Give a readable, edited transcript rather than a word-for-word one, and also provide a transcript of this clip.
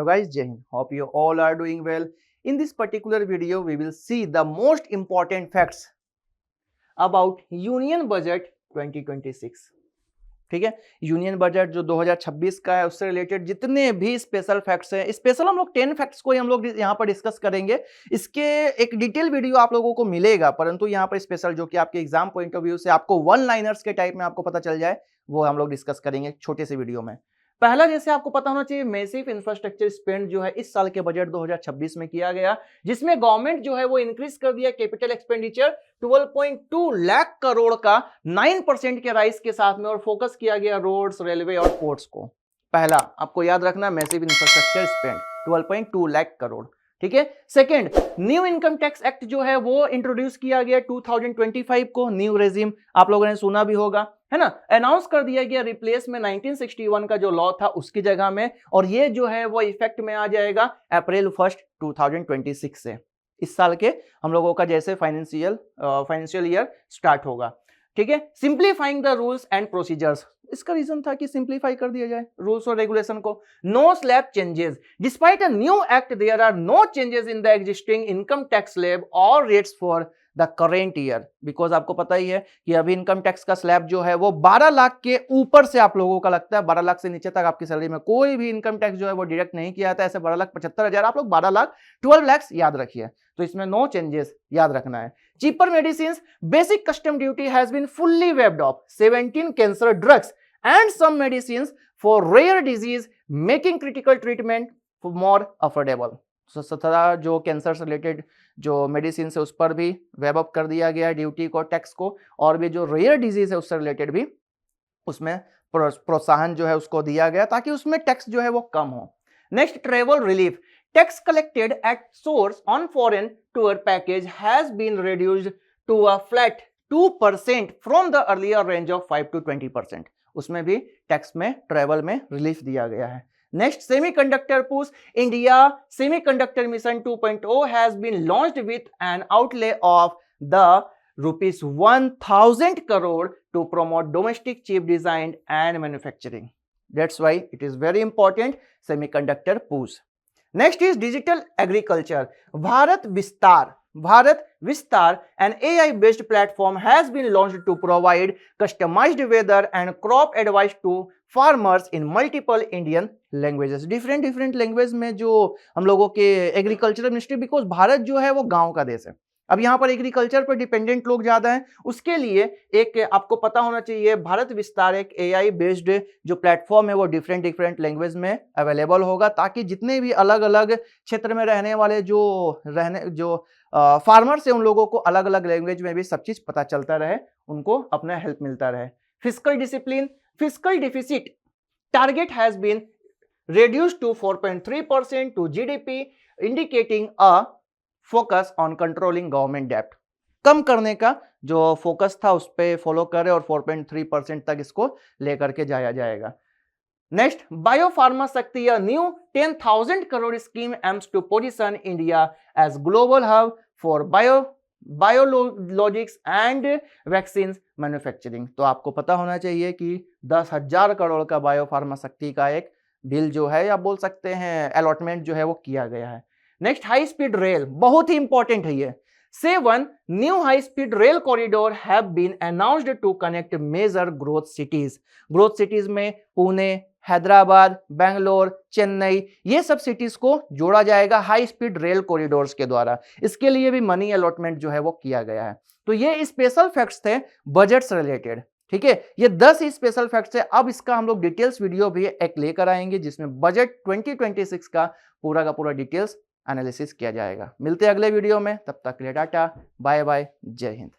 Hello guys, Jai Hind. Hope you all are doing well. In this particular video, we will see the most important facts about Union Budget 2026. ठीक है, union budget जो 2026 का है उससे related जितने भी special facts हैं, special हम लोग 10 फैक्ट्स को ही हम लोग यहाँ पर डिस्कस करेंगे। इसके एक डिटेल वीडियो आप लोगों को मिलेगा, परंतु यहाँ पर स्पेशल जो कि आपके एग्जाम पॉइंट ऑफ व्यू से आपको वन लाइनर्स के टाइप में आपको पता चल जाए, वो हम लोग डिस्कस करेंगे छोटे से वीडियो में। पहला जैसे आपको पता होना चाहिए, मैसिव इंफ्रास्ट्रक्चर स्पेंड जो है इस साल के बजट 2026 में किया गया, जिसमें गवर्नमेंट जो है वो इंक्रीज कर दिया कैपिटल एक्सपेंडिचर 12.2 लाख करोड़ का 9% के राइज के साथ में, और फोकस किया गया रोड्स, रेलवे और पोर्ट्स को। पहला आपको याद रखना, massive infrastructure spend 12.2 lakh crore. ठीक है। Second, new income tax act जो है वो इंट्रोड्यूस किया गया 2025 को। न्यू रेजिम आप लोगों ने सुना भी होगा, है ना। अनाउंस कर दिया गया रिप्लेस में 1961 का जो लॉ था उसकी जगह में, और ये जो है वो इफेक्ट में आ जाएगा अप्रैल 1 2026 से। इस साल के हम लोगों का जैसे फाइनेंशियल ईयर स्टार्ट होगा। ठीक है। Simplifying the rules and procedures, इसका रीजन था कि सिंप्लीफाई कर दिया जाए रूल्स और रेगुलेशन को। No slab changes, despite a new act there are no changes in the existing income tax slab और rates for the current year. Because आपको पता ही है कि अभी इनकम टैक्स का स्लैब जो है वो 12 लाख के ऊपर से आप लोगों का लगता है, 12 लाख से नीचे तक आपकी सैलरी में कोई भी इनकम टैक्स जो है वो डायरेक्ट नहीं किया जाता है। ऐसे 12,75,000 आप लोग 12 लाख 12 लाख याद रखिए, तो इसमें नो चेंजेस याद रखना है। Cheaper medicine, basic custom duty has been fully waived off 17 cancer drugs and some medicines for rare disease, making critical treatment more affordable. So, जो कैंसर से रिलेटेड जो मेडिसिन है उस पर भी वेब अप कर दिया गया ड्यूटी को, टैक्स को, और भी जो रेयर डिजीज है उससे रिलेटेड भी उसमें प्रोत्साहन जो है उसको दिया गया ताकि उसमें टैक्स जो है वो कम हो। Next, travel relief, tax collected at source on foreign tour package has been reduced to a flat 2% from the earlier range of 5 to 20%। उसमें भी टैक्स में ट्रेवल में रिलीफ दिया गया है। Next, semiconductor push, India semiconductor mission 2.0 has been launched with an outlay of the ₹1000 crore to promote domestic chip design and manufacturing. That's why it is very important, semiconductor push. Next is digital agriculture. Bharat Vistar, an AI-based platform, has been launched to provide customized weather and crop advice to farmers in multiple Indian languages. Different language में जो हम लोगों के agriculture ministry, because Bharat जो है वो गांव का देश है, अब यहाँ पर एग्रीकल्चर पर डिपेंडेंट लोग ज्यादा हैं, उसके लिए एक आपको पता होना चाहिए, भारत विस्तार एक AI बेस्ड जो प्लेटफॉर्म है वो डिफरेंट लैंग्वेज में अवेलेबल होगा, ताकि जितने भी अलग अलग क्षेत्र में रहने वाले जो फार्मर्स है उन लोगों को अलग अलग लैंग्वेज में भी सब चीज पता चलता रहे, उनको अपना हेल्प मिलता रहे। Fiscal discipline, fiscal deficit target has been reduced to 4.3% to GDP, indicating a focus on controlling government debt. कम करने का जो फोकस था उस पे फॉलो करे और 4.3% तक इसको लेकर के जाया जाएगा। नेक्स्ट, बायोफार्मा शक्ति, a new 10,000 crore scheme aims to position India as global hub for biologics and vaccines manufacturing। तो आपको पता होना चाहिए कि 10,000 करोड़ का बायोफार्मा शक्ति का एक बिल जो है, या बोल सकते हैं अलॉटमेंट जो है वो किया गया है। नेक्स्ट, हाई स्पीड रेल, बहुत ही इंपॉर्टेंट है ये। 7 new high speed rail corridor have been announced to connect major growth cities. Growth cities में पुणे, हैदराबाद, बेंगलोर, चेन्नई, ये सब सिटीज को जोड़ा जाएगा हाई स्पीड रेल कॉरिडोर्स के द्वारा। इसके लिए भी मनी अलॉटमेंट जो है वो किया गया है। तो ये स्पेशल फैक्ट्स थे बजट से रिलेटेड। ठीक है, ये 10 ही स्पेशल फैक्ट्स है। अब इसका हम लोग डिटेल्स वीडियो भी एक लेकर आएंगे जिसमें बजट 2026 का पूरा डिटेल्स एनालिसिस किया जाएगा। मिलते हैं अगले वीडियो में, तब तक के लिए टाटा, बाय बाय, जय हिंद।